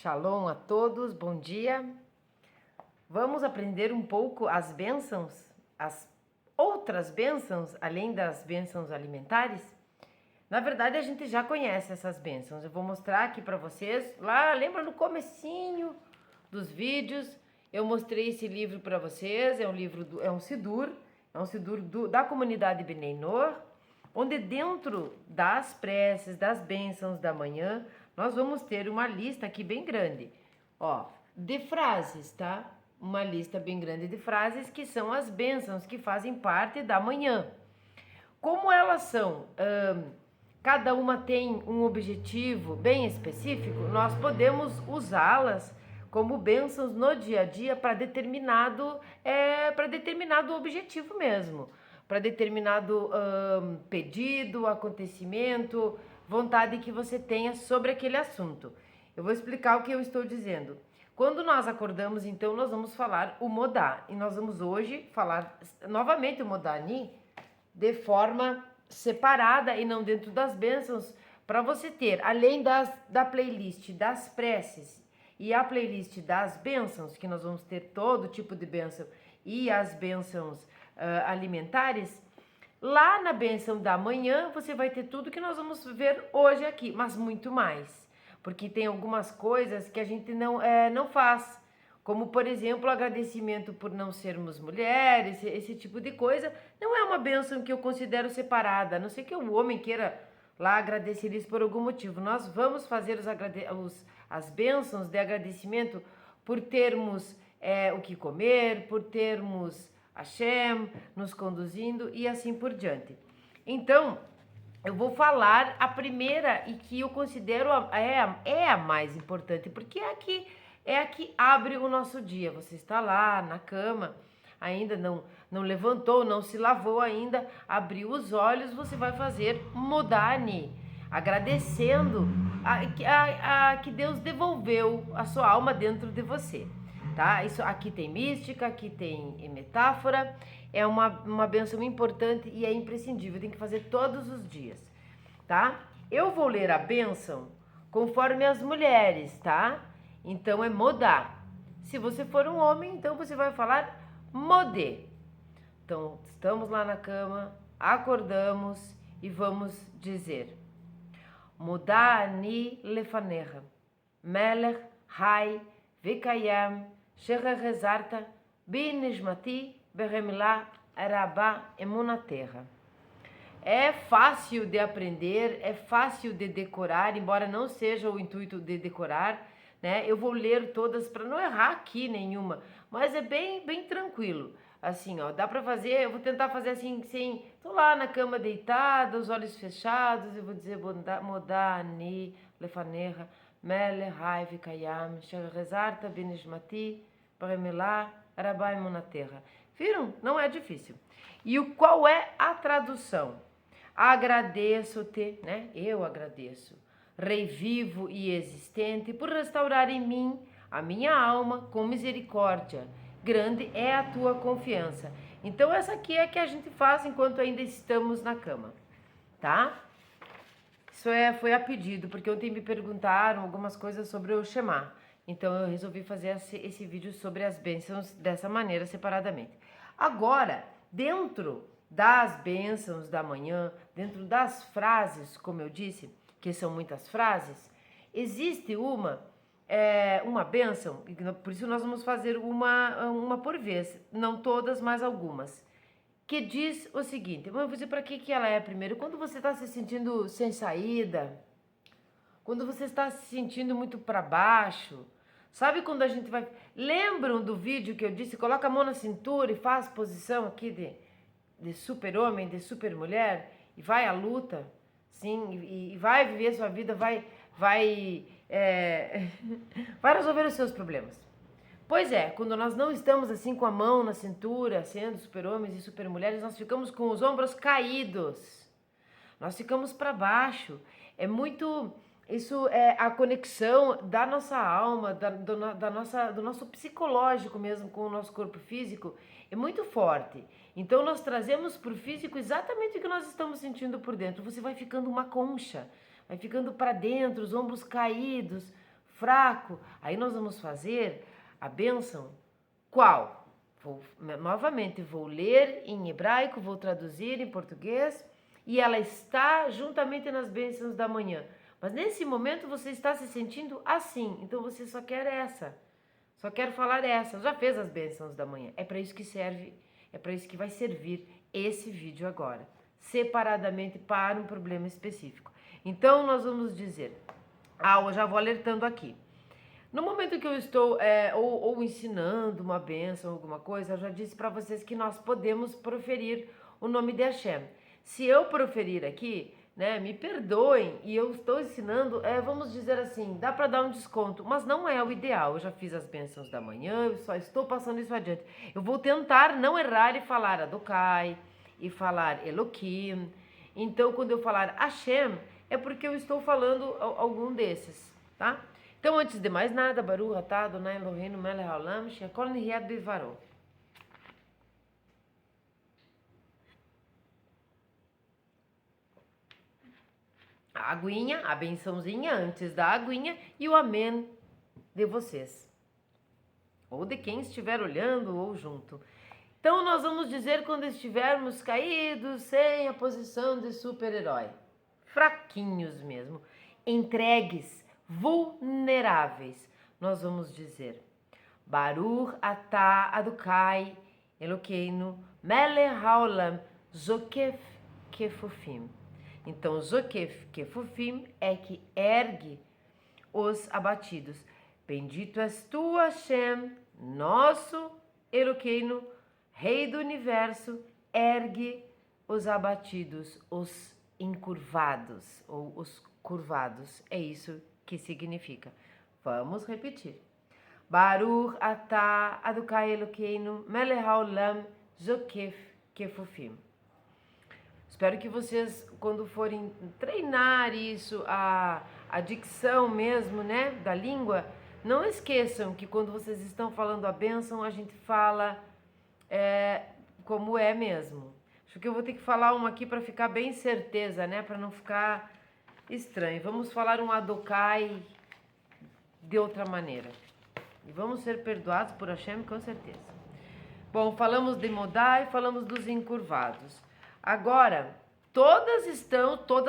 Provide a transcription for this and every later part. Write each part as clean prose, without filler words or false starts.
Shalom a todos, bom dia. Vamos aprender um pouco as bênçãos, as outras bênçãos, além das bênçãos alimentares? Na verdade, a gente já conhece essas bênçãos. Eu vou mostrar aqui para vocês. Lá, lembra no comecinho dos vídeos, eu mostrei esse livro para vocês. É um livro, é um Sidur da comunidade Bnei Noach, onde dentro das preces, das bênçãos da manhã, nós vamos ter uma lista aqui bem grande, ó, de frases, tá? Uma lista bem grande de frases que são as bênçãos que fazem parte da manhã. Como elas são, cada uma tem um objetivo bem específico, nós podemos usá-las como bênçãos no dia a dia para determinado objetivo mesmo, para determinado pedido, acontecimento, vontade que você tenha sobre aquele assunto. Eu vou explicar o que eu estou dizendo. Quando nós acordamos, então, nós vamos falar o Modá. E nós vamos hoje falar novamente o Modani de forma separada e não dentro das bênçãos, para você ter, além da playlist das preces e a playlist das bênçãos, que nós vamos ter todo tipo de bênção, e as bênçãos alimentares. Lá na bênção da manhã você vai ter tudo que nós vamos ver hoje aqui, mas muito mais, porque tem algumas coisas que a gente não faz, como por exemplo o agradecimento por não sermos mulheres, esse tipo de coisa. Não é uma bênção que eu considero separada, a não ser que o homem queira lá agradecer isso por algum motivo. Nós vamos fazer as bênçãos de agradecimento por termos o que comer, por termos Hashem nos conduzindo e assim por diante. Então, eu vou falar a primeira e que eu considero a mais importante, porque é a que abre o nosso dia. Você está lá na cama, ainda não levantou, não se lavou ainda, abriu os olhos, você vai fazer Modani, agradecendo a que Deus devolveu a sua alma dentro de você. Tá? Isso aqui tem mística, aqui tem metáfora, é uma bênção importante e é imprescindível, tem que fazer todos os dias, tá? Eu vou ler a bênção conforme as mulheres, tá? Então é modá. Se você for um homem, então você vai falar modê. Então, estamos lá na cama, acordamos e vamos dizer: Modá ani lefanecha, melech hai vekayam, Shechachezarta, Binishmati, Beremilá, Arabá, Emunaterra. É fácil de aprender, é fácil de decorar, embora não seja o intuito de decorar, né? Eu vou ler todas para não errar aqui nenhuma, mas é bem tranquilo. Assim, ó, dá para fazer, eu vou tentar fazer assim, sem, tô lá na cama deitada, os olhos fechados, eu vou dizer Modá, Ani, Lefanecha, Mele, Raiv, Kayam, Shechachezarta, Binishmati, Beremilá, Arabá, Emunaterra. Viram? Não é difícil. E qual é a tradução? Agradeço-te, né? Eu agradeço, Rei vivo e existente, por restaurar em mim a minha alma com misericórdia. Grande é a tua confiança. Então essa aqui é a que a gente faz enquanto ainda estamos na cama, tá? Isso foi a pedido, porque ontem me perguntaram algumas coisas sobre o Shema. Então eu resolvi fazer esse vídeo sobre as bênçãos dessa maneira, separadamente. Agora, dentro das bênçãos da manhã, dentro das frases, como eu disse, que são muitas frases, existe uma bênção, por isso nós vamos fazer uma por vez, não todas, mas algumas, que diz o seguinte. Vamos dizer para que ela é primeiro. Quando você está se sentindo sem saída, quando você está se sentindo muito para baixo, sabe quando a gente vai... Lembram do vídeo que eu disse, coloca a mão na cintura e faz posição aqui de super-homem, de super-mulher, e vai à luta, sim, e vai viver a sua vida, vai resolver os seus problemas. Pois é, quando nós não estamos assim com a mão na cintura, sendo super-homens e super-mulheres, nós ficamos com os ombros caídos, nós ficamos para baixo. É muito... Isso é a conexão da nossa alma, do nosso psicológico mesmo com o nosso corpo físico, é muito forte. Então nós trazemos para o físico exatamente o que nós estamos sentindo por dentro. Você vai ficando uma concha, vai ficando para dentro, os ombros caídos, fraco. Aí nós vamos fazer a bênção qual? Novamente, vou ler em hebraico, vou traduzir em português e ela está juntamente nas bênçãos da manhã. Mas nesse momento você está se sentindo assim, então você só quer essa, só quer falar essa. Já fez as bênçãos da manhã, é para isso que serve, é para isso que vai servir esse vídeo agora, separadamente para um problema específico. Então nós vamos dizer, eu já vou alertando aqui. No momento que eu estou ou ensinando uma bênção, alguma coisa, eu já disse para vocês que nós podemos proferir o nome de Hashem. Se eu proferir aqui, né, me perdoem, e eu estou ensinando, vamos dizer assim, dá para dar um desconto, mas não é o ideal. Eu já fiz as bênçãos da manhã, eu só estou passando isso adiante. Eu vou tentar não errar e falar Adokai, e falar Elohim. Então, quando eu falar Hashem, é porque eu estou falando algum desses, tá? Então, antes de mais nada, Baruch atah Adonai Eloheinu melech haolam, she'akol nihiyat bidvaro. A aguinha, a bençãozinha antes da aguinha e o amém de vocês. Ou de quem estiver olhando ou junto. Então, nós vamos dizer quando estivermos caídos, sem a posição de super-herói. Fraquinhos mesmo. Entregues, vulneráveis. Nós vamos dizer Baruch atah Adokai Elokeinu melech haolam zokef kefufim. Então, zokef kefufim é que ergue os abatidos. Bendito és tu, Hashem, nosso Elokeinu, Rei do Universo, ergue os abatidos, os encurvados ou os curvados. É isso que significa. Vamos repetir. Baruch atah Adokai Elokeinu melech haolam zokef kefufim. Espero que vocês, quando forem treinar isso, a dicção mesmo, né, da língua, não esqueçam que quando vocês estão falando a bênção, a gente fala como é mesmo. Acho que eu vou ter que falar uma aqui para ficar bem certeza, né, para não ficar estranho. Vamos falar um Adokai de outra maneira. E vamos ser perdoados por Hashem, com certeza. Bom, falamos de Modai, falamos dos encurvados. Agora, todas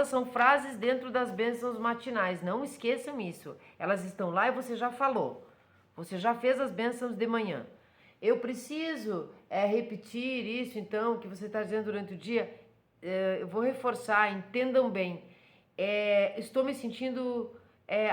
são frases dentro das bênçãos matinais. Não esqueçam isso. Elas estão lá e você já falou. Você já fez as bênçãos de manhã. Eu preciso repetir isso, então, que você está dizendo durante o dia. Eu vou reforçar, entendam bem. Estou me sentindo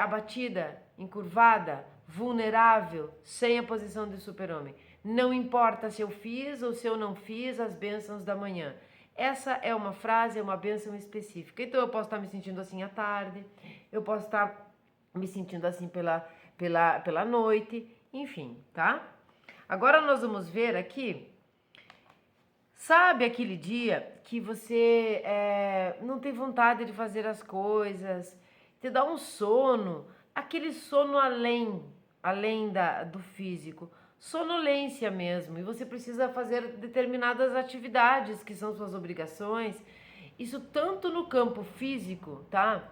abatida, encurvada, vulnerável, sem a posição de super-homem. Não importa se eu fiz ou se eu não fiz as bênçãos da manhã. Essa é uma frase, é uma bênção específica. Então eu posso estar me sentindo assim à tarde, eu posso estar me sentindo assim pela noite, enfim, tá? Agora nós vamos ver aqui, sabe aquele dia que você não tem vontade de fazer as coisas, te dá um sono, aquele sono além do físico, sonolência mesmo, e você precisa fazer determinadas atividades que são suas obrigações, isso tanto no campo físico, tá?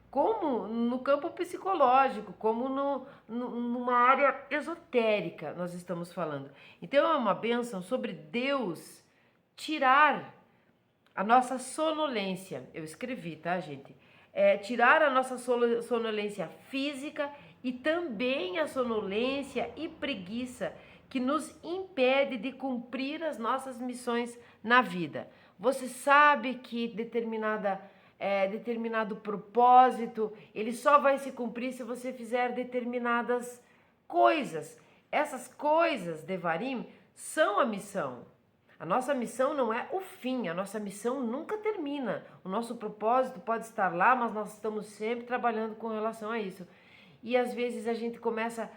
Como no campo psicológico, como numa área esotérica nós estamos falando. Então é uma bênção sobre Deus tirar a nossa sonolência. Eu escrevi, tá, gente? Tirar a nossa sonolência física e também a sonolência e preguiça que nos impede de cumprir as nossas missões na vida. Você sabe que determinado propósito, ele só vai se cumprir se você fizer determinadas coisas. Essas coisas, Devarim, são a missão. A nossa missão não é o fim, a nossa missão nunca termina. O nosso propósito pode estar lá, mas nós estamos sempre trabalhando com relação a isso. E às vezes a gente começa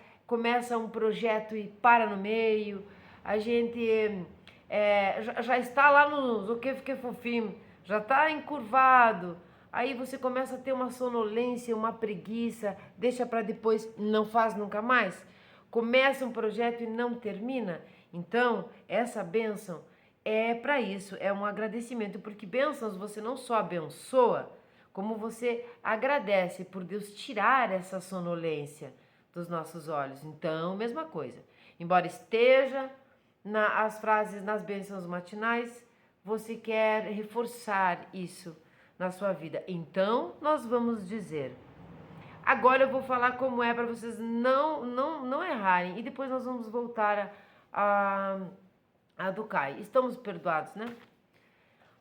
um projeto e para no meio, a gente já está lá no Zokef Kefufim, já está encurvado, aí você começa a ter uma sonolência, uma preguiça, deixa para depois, não faz nunca mais. Começa um projeto e não termina. Então, essa bênção é para isso, é um agradecimento, porque bênçãos você não só abençoa, como você agradece por Deus tirar essa sonolência dos nossos olhos. Então, mesma coisa. Embora esteja as frases nas bênçãos matinais, você quer reforçar isso na sua vida. Então, nós vamos dizer. Agora eu vou falar como é para vocês não errarem. E depois nós vamos voltar a Educai. Estamos perdoados, né?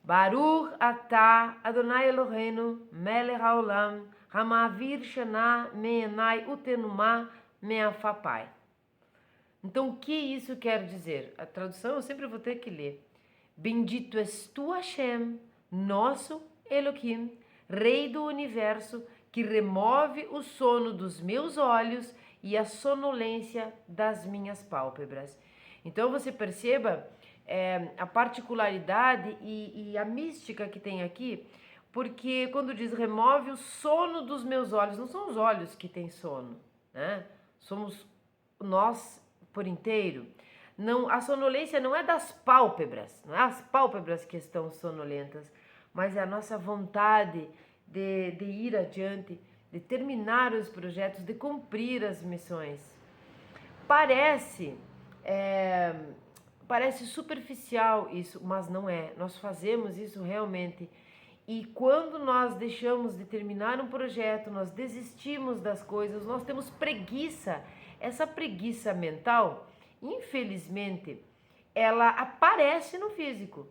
Baruch atah Adonai Eloheinu melech haolam hama'avir shana me'enai utenumá me'afapai. Então, o que isso quer dizer? A tradução eu sempre vou ter que ler. Bendito és tu, Hashem, nosso Elohim, Rei do Universo, que remove o sono dos meus olhos e a sonolência das minhas pálpebras. Então, você perceba a particularidade e a mística que tem aqui, porque quando diz remove o sono dos meus olhos, não são os olhos que têm sono, né? Somos nós por inteiro. Não, a sonolência não é das pálpebras, não é as pálpebras que estão sonolentas, mas é a nossa vontade de ir adiante, de terminar os projetos, de cumprir as missões. Parece superficial isso, mas não é. Nós fazemos isso realmente. E quando nós deixamos de terminar um projeto, nós desistimos das coisas, nós temos preguiça. Essa preguiça mental, infelizmente, ela aparece no físico.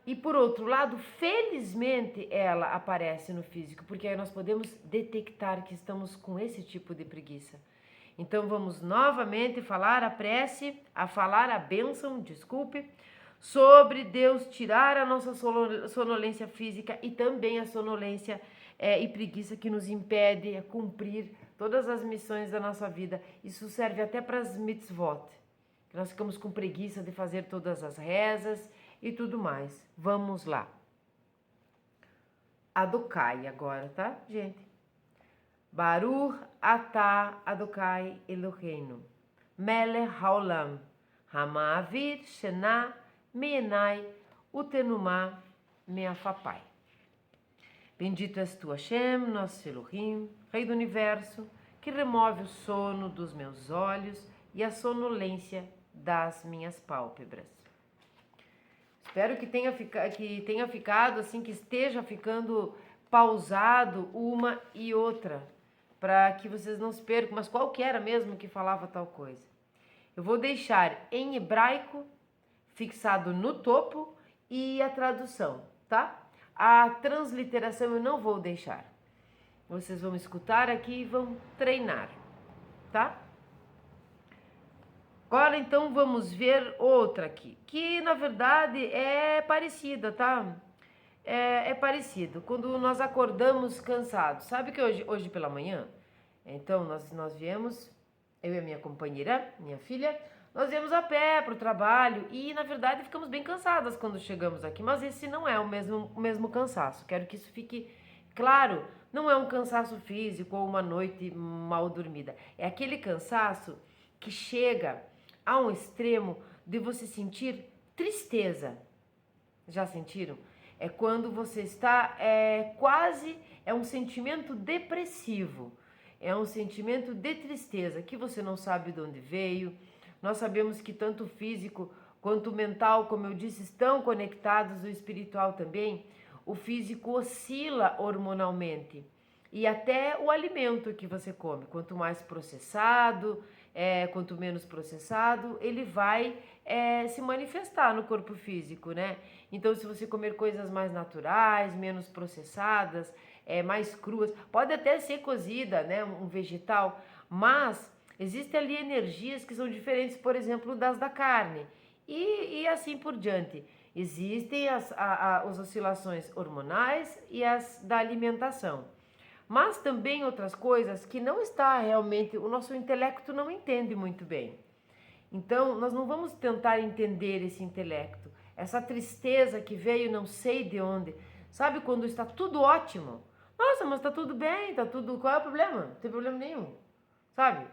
E por outro lado, felizmente, ela aparece no físico, porque aí nós podemos detectar que estamos com esse tipo de preguiça. Então vamos novamente falar a bênção, desculpe, sobre Deus tirar a nossa sonolência física e também a sonolência e preguiça que nos impede a cumprir todas as missões da nossa vida. Isso serve até para as mitzvot, que nós ficamos com preguiça de fazer todas as rezas e tudo mais. Vamos lá. Adokai agora, tá, gente? Baruch atah Adonai Eloheinu melech haolam hama'avir shena me'enai utenumá me'afapai. Bendito és tu, Hashem, nosso Elohim, Rei do Universo, que remove o sono dos meus olhos e a sonolência das minhas pálpebras. Espero que tenha ficado assim, que esteja ficando pausado uma e outra, para que vocês não se percam. Mas qual que era mesmo que falava tal coisa? Eu vou deixar em hebraico, fixado no topo, e a tradução, tá? A transliteração eu não vou deixar. Vocês vão escutar aqui e vão treinar, tá? Agora então vamos ver outra aqui, que na verdade é parecida, tá? É parecido. Quando nós acordamos cansados, sabe que hoje pela manhã, então nós viemos, eu e a minha companheira, minha filha, nós viemos a pé para o trabalho e na verdade ficamos bem cansadas quando chegamos aqui, mas esse não é o mesmo cansaço. Quero que isso fique claro. Não é um cansaço físico ou uma noite mal dormida. É aquele cansaço que chega a um extremo de você sentir tristeza. Já sentiram? É quando você está é um sentimento depressivo. É um sentimento de tristeza que você não sabe de onde veio. Nós sabemos que tanto o físico quanto o mental, como eu disse, estão conectados, o espiritual também. O físico oscila hormonalmente e até o alimento que você come. Quanto mais processado, quanto menos processado, ele vai se manifestar no corpo físico, né? Então, se você comer coisas mais naturais, menos processadas, mais cruas, pode até ser cozida, né? Um vegetal, mas existem ali energias que são diferentes, por exemplo, das da carne e assim por diante. Existem as oscilações hormonais e as da alimentação. Mas também outras coisas que não está realmente, o nosso intelecto não entende muito bem. Então, nós não vamos tentar entender esse intelecto. Essa tristeza que veio não sei de onde. Sabe quando está tudo ótimo? Nossa, mas está tudo bem, está tudo... Qual é o problema? Não tem problema nenhum. Sabe?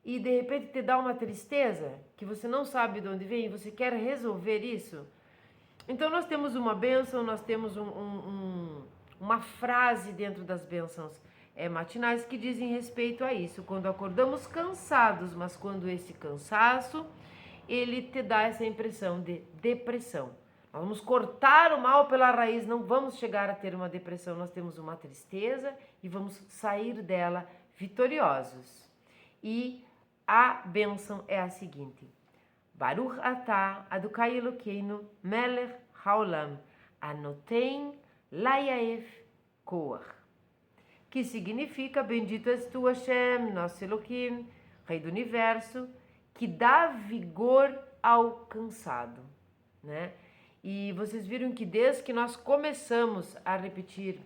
E de repente te dá uma tristeza que você não sabe de onde vem e você quer resolver isso. Então nós temos uma bênção, nós temos uma frase dentro das bênçãos matinais que dizem respeito a isso. Quando acordamos cansados, mas quando esse cansaço, ele te dá essa impressão de depressão. Nós vamos cortar o mal pela raiz, não vamos chegar a ter uma depressão, nós temos uma tristeza e vamos sair dela vitoriosos. E a bênção é a seguinte: Baruch atah Adonai Elokeinu melech haolam anoten layaef koach, que significa: bendito és tu, Hashem, nosso Elohim, Rei do Universo, que dá vigor ao cansado, né? E vocês viram que desde que nós começamos a repetir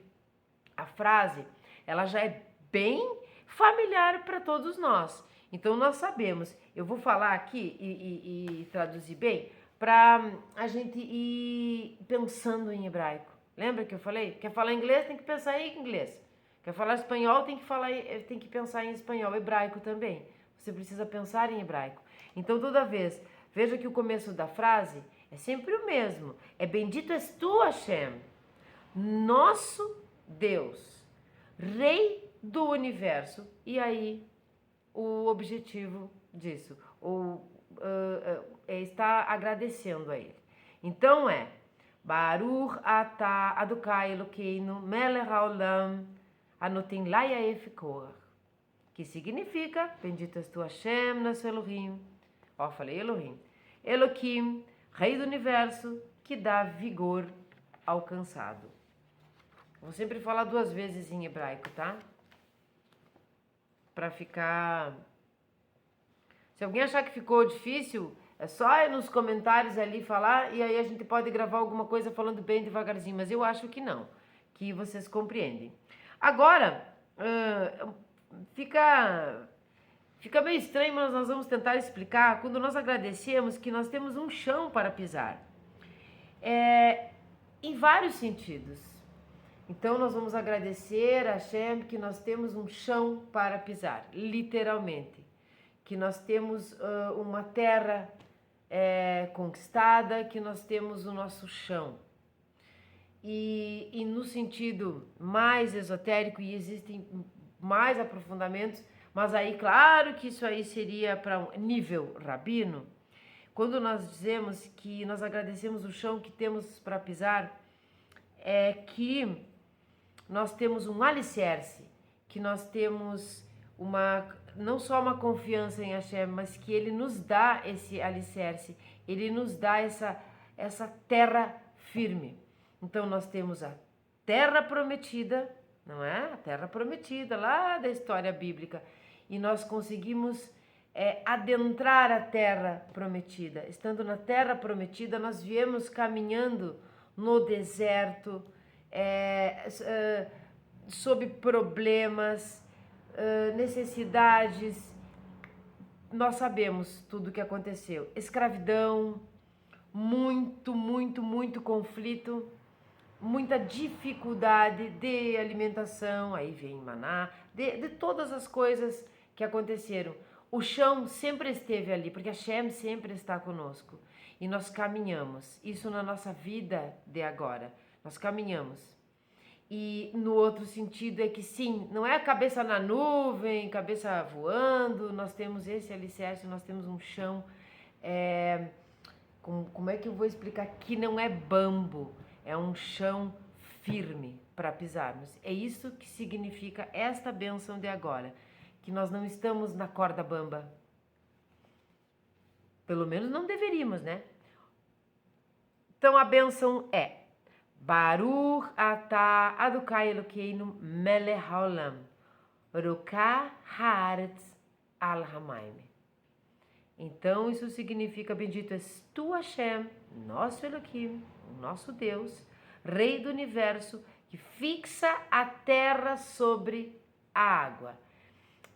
a frase, ela já é bem familiar para todos nós. Então nós sabemos. Eu vou falar aqui e traduzir bem para a gente ir pensando em hebraico. Lembra que eu falei? Quer falar inglês, tem que pensar em inglês. Quer falar espanhol, tem que pensar em espanhol. Hebraico também. Você precisa pensar em hebraico. Então toda vez, veja que o começo da frase é sempre o mesmo. É bendito és tu, Hashem, nosso Deus, Rei do Universo. E aí o objetivo disso, está agradecendo a ele. Então Baruch atah Adonai Elokeinu melech haolam anoten layaef koach, que significa: bendito és tu, Hashem, nosso Elohim. Ó, falei Elohim. Elohim, Rei do Universo, que dá vigor ao cansado. Vou sempre falar 2 vezes em hebraico, tá? Para ficar... Se alguém achar que ficou difícil, é só ir nos comentários ali falar, e aí a gente pode gravar alguma coisa falando bem devagarzinho, mas eu acho que não, que vocês compreendem. Agora, fica meio estranho, mas nós vamos tentar explicar. Quando nós agradecemos, que nós temos um chão para pisar, em vários sentidos. Então nós vamos agradecer a Hashem que nós temos um chão para pisar, literalmente, que nós temos uma terra conquistada, que nós temos o nosso chão. E no sentido mais esotérico, e existem mais aprofundamentos, mas aí claro que isso aí seria para um nível rabino. Quando nós dizemos que nós agradecemos o chão que temos para pisar, é que nós temos um alicerce, que nós temos não só uma confiança em Hashem, mas que Ele nos dá esse alicerce, Ele nos dá essa terra firme. Então nós temos a terra prometida, não é? A terra prometida lá da história bíblica, e nós conseguimos adentrar a terra prometida. Estando na terra prometida, nós viemos caminhando no deserto, sob problemas, necessidades. Nós sabemos tudo o que aconteceu. Escravidão, muito conflito, muita dificuldade de alimentação, aí vem maná, de todas as coisas que aconteceram. O chão sempre esteve ali, porque a Hashem sempre está conosco. E nós caminhamos, isso na nossa vida de agora, nós caminhamos. E no outro sentido é que sim, não é a cabeça na nuvem, cabeça voando, nós temos esse alicerce, nós temos um chão, como é que eu vou explicar? Que não é bambo, é um chão firme para pisarmos. É isso que significa esta bênção de agora, que nós não estamos na corda bamba. Pelo menos não deveríamos, né? Então a bênção é Baruch atah Adonai Elokeinu melech haolam rokah haaretz al hamayim. Então isso significa: bendito és tu, Hashem, nosso Elohim, o nosso Deus, Rei do Universo, que fixa a terra sobre a água.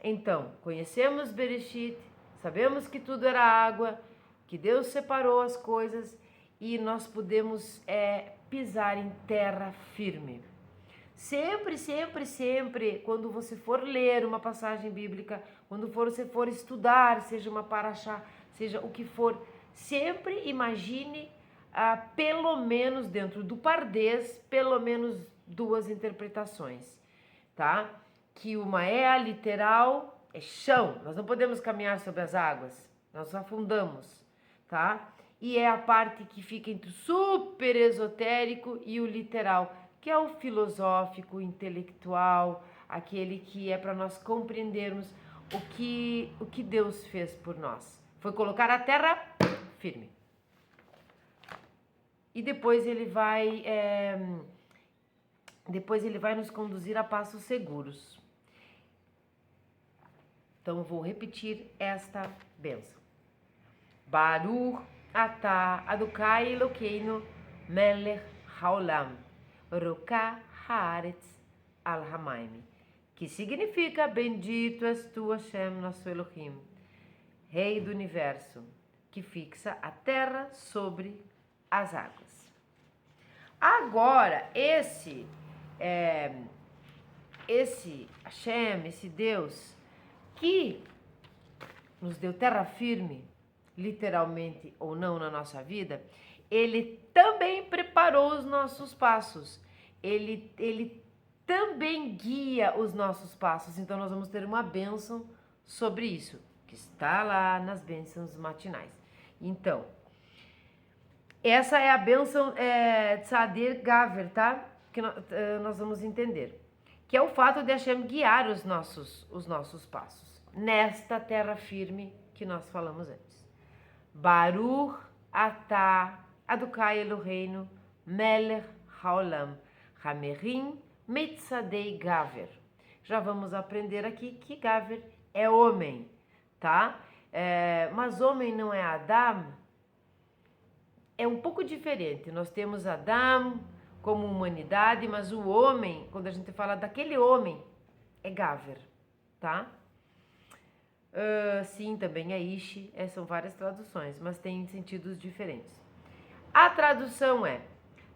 Então, conhecemos Bereshit, sabemos que tudo era água, que Deus separou as coisas e nós podemos pisar em terra firme. Sempre, quando você for ler uma passagem bíblica, quando você for estudar, seja uma paraxá, seja o que for, sempre imagine, pelo menos dentro do pardês, pelo menos 2 interpretações, tá? que uma é a literal, é chão, nós não podemos caminhar sobre as águas, nós afundamos, tá? E é a parte que fica entre o super esotérico e o literal, que é o filosófico, o intelectual, aquele que é para nós compreendermos o que Deus fez por nós. Foi colocar a terra firme. E depois ele vai nos conduzir a passos seguros. Então vou repetir esta bênção. Baruch atah Adonai Elokeinu melech haolam roka haaretz al hamayim, que significa bendito és tu, Hashem, nosso Elohim, Rei do Universo, que fixa a terra sobre as águas. Agora, esse Hashem, esse Deus que nos deu terra firme, literalmente ou não na nossa vida, ele também preparou os nossos passos. Ele também guia os nossos passos. Então nós vamos ter uma bênção sobre isso, que está lá nas bênçãos matinais. Então, essa é a bênção Tzadir Gaver, tá? Que nós vamos entender. Que é o fato de Hashem guiar os nossos passos nesta terra firme que nós falamos antes. Baruch atah Adonai Eloheinu melech haolam hamerim mitzadei Gaver. Já vamos aprender aqui que Gaver é homem, tá? Mas homem não é Adam. É um pouco diferente. Nós temos Adam como humanidade, mas o homem, quando a gente fala daquele homem, é Gaver, tá? Sim, também é Ishi, são várias traduções, mas tem sentidos diferentes. A tradução é: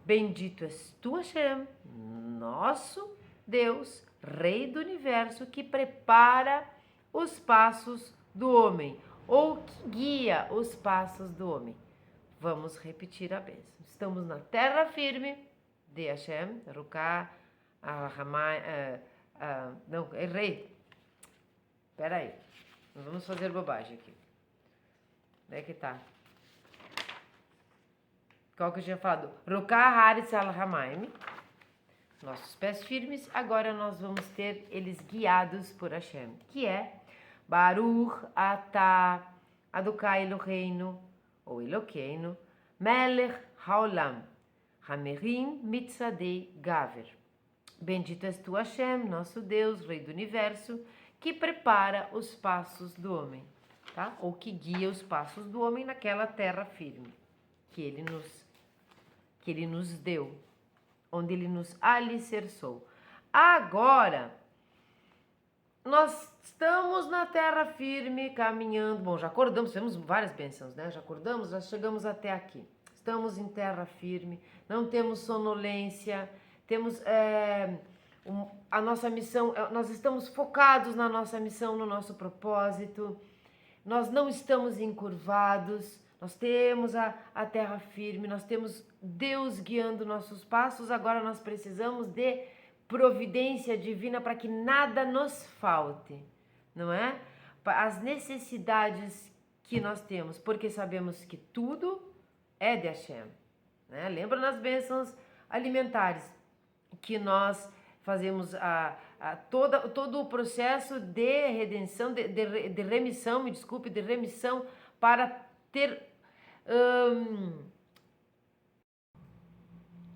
bendito és tu, Hashem, nosso Deus, Rei do Universo, que prepara os passos do homem, ou que guia os passos do homem. Vamos repetir a bênção. Estamos na terra firme de Hashem, Ruká, não, errei. Espera aí, não vamos fazer bobagem aqui. Onde é que tá? Qual que eu tinha falado? Ruká Haaretz al Hamayim, nossos pés firmes. Agora nós vamos ter eles guiados por Hashem, que é Baruch atah Adonai Eloheinu, ou Elokeinu, melech haolam, hamerim mitzadei Gaver. Bendito és tu, Hashem, nosso Deus, Rei do Universo, que prepara os passos do homem, tá? Ou que guia os passos do homem naquela terra firme que ele nos deu, onde ele nos alicerçou. Agora, nós estamos na terra firme, caminhando. Bom, já acordamos, temos várias bênçãos, né? Já acordamos, já chegamos até aqui. Estamos em terra firme, não temos sonolência, temos a nossa missão, nós estamos focados na nossa missão, no nosso propósito. Nós não estamos encurvados, nós temos a terra firme, nós temos Deus guiando nossos passos. Agora nós precisamos de providência divina para que nada nos falte, não é? As necessidades que nós temos, porque sabemos que tudo é de Hashem, né? Lembra nas bênçãos alimentares que nós fazemos todo o processo de redenção, de remissão, me desculpe, de remissão para ter...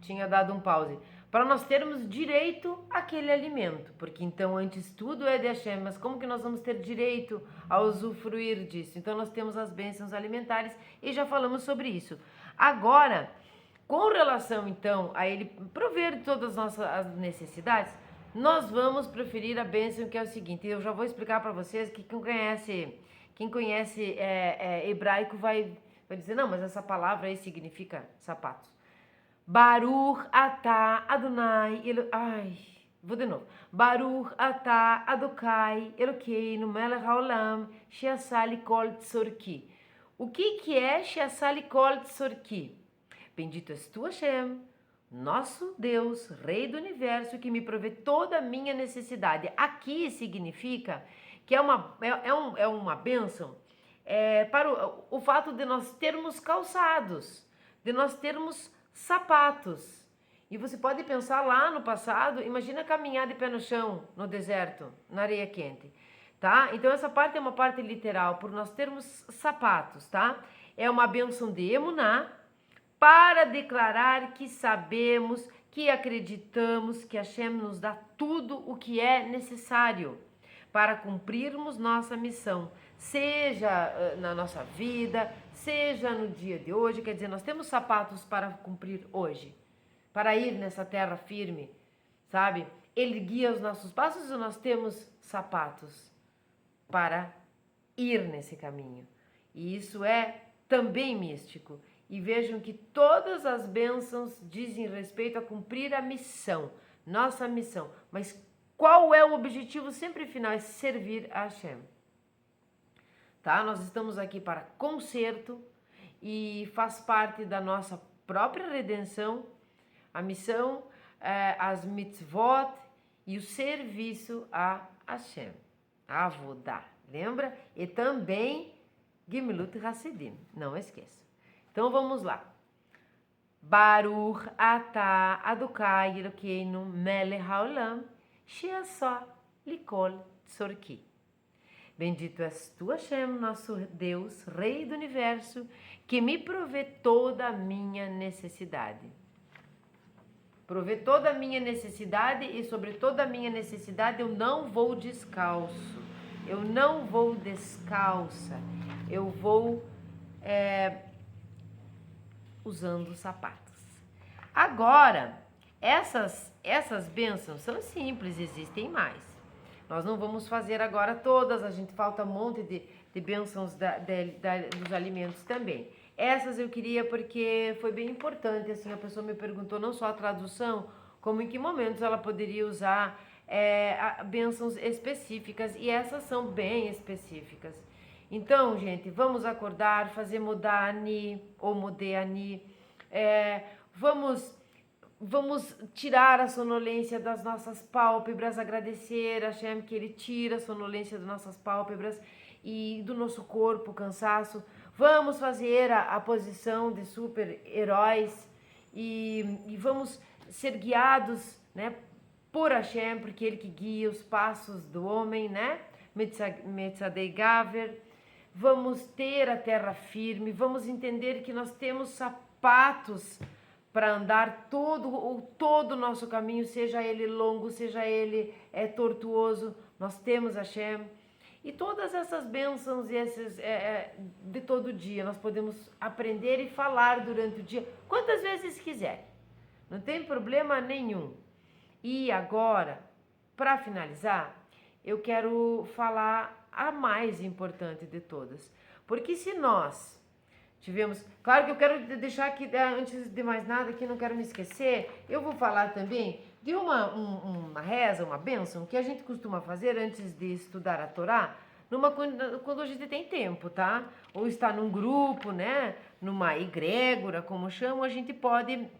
tinha dado um pause. Para nós termos direito àquele alimento, porque então antes tudo é de Hashem, mas como que nós vamos ter direito a usufruir disso? Então nós temos as bênçãos alimentares e já falamos sobre isso. Agora, com relação então a ele prover todas as nossas necessidades, nós vamos preferir a bênção que é o seguinte. Eu já vou explicar para vocês que quem conhece hebraico vai dizer, não, mas essa palavra aí significa sapatos. Baruch atah Adonai vou de novo. Baruch atah Adonai Elokeinu melech haolam she'asa li kol tzorki. O que é she'asa li kol tzorki? Bendito és tu, Hashem, nosso Deus, Rei do Universo, que me provê toda a minha necessidade. Aqui significa que é uma bênção para o fato de nós termos calçados, de nós termos sapatos. E você pode pensar lá no passado, imagina caminhar de pé no chão, no deserto, na areia quente, tá? Então essa parte é uma parte literal, por nós termos sapatos, tá? É uma bênção de emuná, para declarar que sabemos, que acreditamos que Hashem nos dá tudo o que é necessário para cumprirmos nossa missão, seja na nossa vida, seja no dia de hoje, quer dizer, nós temos sapatos para cumprir hoje, para ir nessa terra firme, sabe? Ele guia os nossos passos e nós temos sapatos para ir nesse caminho. E isso é também místico. E vejam que todas as bênçãos dizem respeito a cumprir a missão, nossa missão. Mas qual é o objetivo sempre final? É servir a Hashem. Tá? Nós estamos aqui para conserto e faz parte da nossa própria redenção, a missão, as mitzvot e o serviço a Hashem, a Avodah, lembra? E também Gemilut Hassidim, não esqueça. Então vamos lá. Baruch atah Adonai Elokeinu melech haolam she'asah likol tzorki. Bendito és tu, Hashem, nosso Deus, Rei do Universo, que me provê toda a minha necessidade. Provê toda a minha necessidade e sobre toda a minha necessidade eu não vou descalço. Eu não vou descalça. Eu vou usando sapatos. Agora, essas bênçãos são simples, existem mais. Nós não vamos fazer agora todas, a gente falta um monte de bênçãos dos alimentos também. Essas eu queria porque foi bem importante, assim, a pessoa me perguntou não só a tradução, como em que momentos ela poderia usar bênçãos específicas, e essas são bem específicas. Então, gente, vamos acordar, fazer mudar-ni ou mudar-ni, vamos tirar a sonolência das nossas pálpebras, agradecer a Hashem que Ele tira a sonolência das nossas pálpebras e do nosso corpo, o cansaço. Vamos fazer a posição de super-heróis e vamos ser guiados, né, por Hashem, porque Ele que guia os passos do homem, né? Metzadei Gaver. Vamos ter a terra firme, vamos entender que nós temos sapatos para andar todo o nosso caminho, seja ele longo, seja ele tortuoso, nós temos Hashem. E todas essas bênçãos e esses, de todo dia, nós podemos aprender e falar durante o dia, quantas vezes quiser, não tem problema nenhum. E agora, para finalizar, eu quero falar a mais importante de todas, porque se nós tivemos, claro que eu quero deixar aqui, antes de mais nada, que não quero me esquecer, eu vou falar também de uma reza, uma bênção, que a gente costuma fazer antes de estudar a Torá, quando a gente tem tempo, tá? Ou está num grupo, né? Numa egrégora, como chamam, a gente pode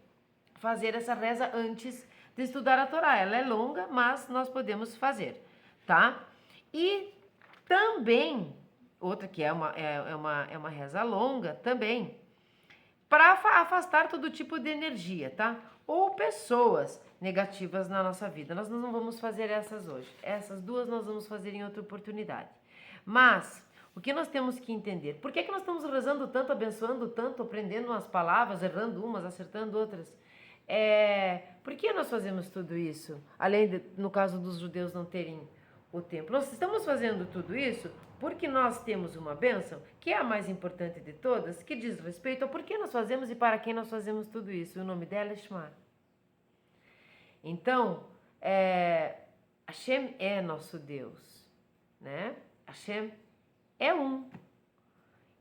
fazer essa reza antes de estudar a Torá. Ela é longa, mas nós podemos fazer, tá? E também, outra que é uma reza longa também, para afastar todo tipo de energia, tá? Ou pessoas negativas na nossa vida. Nós não vamos fazer essas hoje. Essas duas nós vamos fazer em outra oportunidade. Mas, o que nós temos que entender? Por que nós estamos rezando tanto, abençoando tanto, aprendendo umas palavras, errando umas, acertando outras? Por que nós fazemos tudo isso? Além de, no caso dos judeus, não terem o templo. Nós estamos fazendo tudo isso porque nós temos uma bênção, que é a mais importante de todas, que diz respeito a por que nós fazemos e para quem nós fazemos tudo isso. O nome dela é Shema. Então, Hashem é nosso Deus, né? Hashem é um.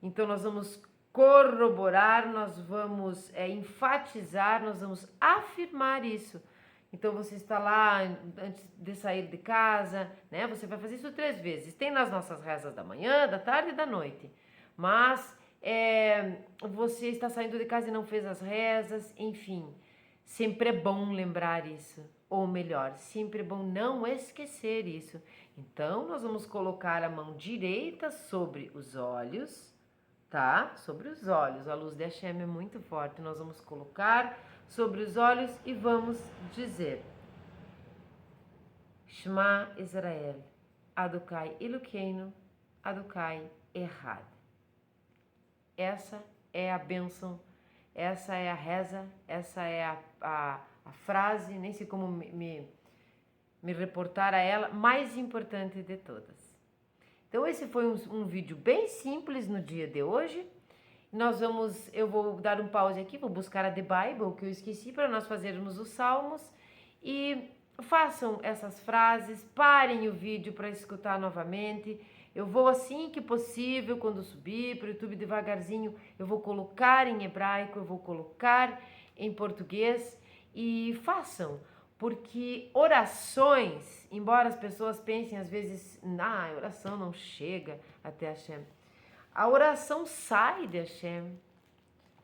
Então, nós vamos corroborar, nós vamos enfatizar, nós vamos afirmar isso. Então, você está lá antes de sair de casa, né? Você vai fazer isso 3 vezes. Tem nas nossas rezas da manhã, da tarde e da noite. Mas você está saindo de casa e não fez as rezas, enfim. Sempre é bom lembrar isso, ou melhor, sempre é bom não esquecer isso. Então, nós vamos colocar a mão direita sobre os olhos, tá? Sobre os olhos, a luz de Hashem é muito forte. Nós vamos colocar sobre os olhos e vamos dizer: Shema Israel, Adonai Elokeinu, Adonai Echad. Essa é a bênção, essa é a reza, essa é a frase, nem sei como me reportar a ela, mais importante de todas. Então esse foi um vídeo bem simples no dia de hoje. Eu vou dar um pause aqui, vou buscar a The Bible que eu esqueci para nós fazermos os salmos e façam essas frases, parem o vídeo para escutar novamente. Eu vou assim que possível, quando subir para o YouTube devagarzinho, eu vou colocar em hebraico, eu vou colocar em português e façam, porque orações, embora as pessoas pensem às vezes, a oração não chega até Hashem, a oração sai de Hashem,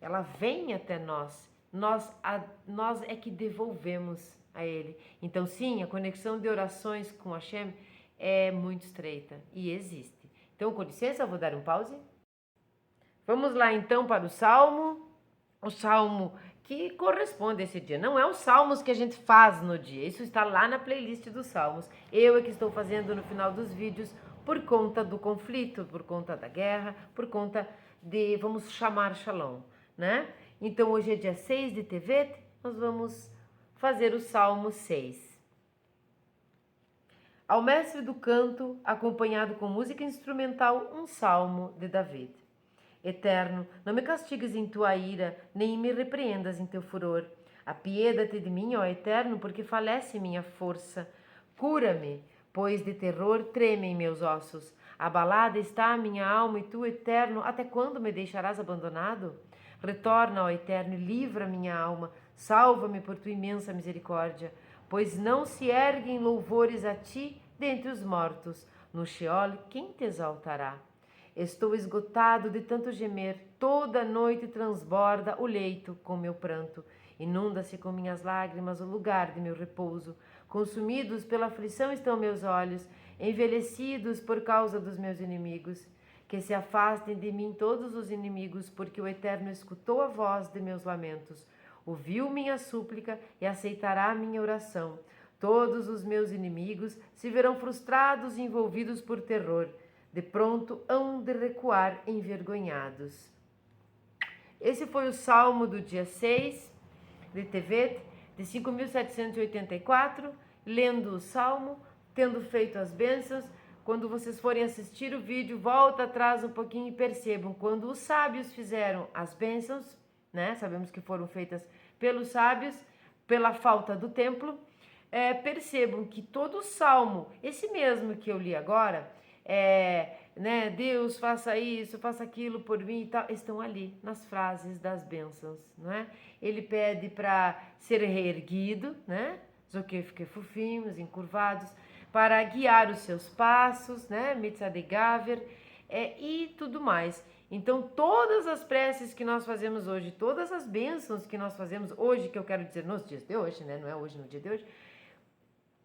ela vem até nós, nós é que devolvemos a Ele. Então sim, a conexão de orações com Hashem é muito estreita e existe. Então, com licença, eu vou dar um pause. Vamos lá então para o salmo que corresponde a esse dia. Não é os salmos que a gente faz no dia, isso está lá na playlist dos salmos. Eu é que estou fazendo no final dos vídeos por conta do conflito, por conta da guerra, por conta de, vamos chamar Shalom, né? Então, hoje é dia 6 de Tevet, nós vamos fazer o Salmo 6. Ao mestre do canto, acompanhado com música instrumental, um salmo de David. Eterno, não me castigues em tua ira, nem me repreendas em teu furor. Apieda-te de mim, ó Eterno, porque falece minha força. Cura-me, pois de terror tremem meus ossos. Abalada está a minha alma, e tu, Eterno, até quando me deixarás abandonado? Retorna, ó Eterno, e livra minha alma. Salva-me por tua imensa misericórdia. Pois não se erguem louvores a ti dentre os mortos. No Sheol, quem te exaltará? Estou esgotado de tanto gemer, toda noite transborda o leito com meu pranto. Inunda-se com minhas lágrimas o lugar de meu repouso. Consumidos pela aflição estão meus olhos, envelhecidos por causa dos meus inimigos. Que se afastem de mim todos os inimigos, porque o Eterno escutou a voz de meus lamentos. Ouviu minha súplica e aceitará minha oração. Todos os meus inimigos se verão frustrados e envolvidos por terror. De pronto hão de recuar envergonhados. Esse foi o salmo do dia 6 de Tevet, de 5.784, lendo o salmo, tendo feito as bênçãos. Quando vocês forem assistir o vídeo, volta atrás um pouquinho e percebam, quando os sábios fizeram as bênçãos, né? Sabemos que foram feitas pelos sábios, pela falta do templo, percebam que todo o salmo, esse mesmo que eu li agora, né, Deus faça isso, faça aquilo por mim e tal, estão ali nas frases das bênçãos, não é? Ele pede para ser reerguido, né? Zokefkefufim, encurvados, para guiar os seus passos, né? Mitzadegaver, e tudo mais. Então, todas as preces que nós fazemos hoje, todas as bênçãos que nós fazemos hoje, que eu quero dizer nos dias de hoje, né? Não é hoje, no dia de hoje,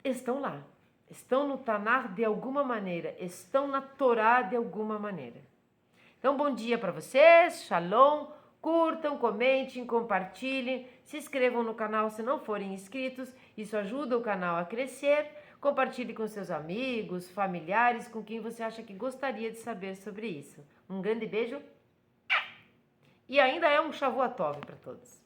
estão lá. Estão no Tanar de alguma maneira, estão na Torá de alguma maneira. Então, bom dia para vocês, Shalom, curtam, comentem, compartilhem, se inscrevam no canal se não forem inscritos, isso ajuda o canal a crescer. Compartilhe com seus amigos, familiares, com quem você acha que gostaria de saber sobre isso. Um grande beijo e ainda é um Shavuot Tov para todos.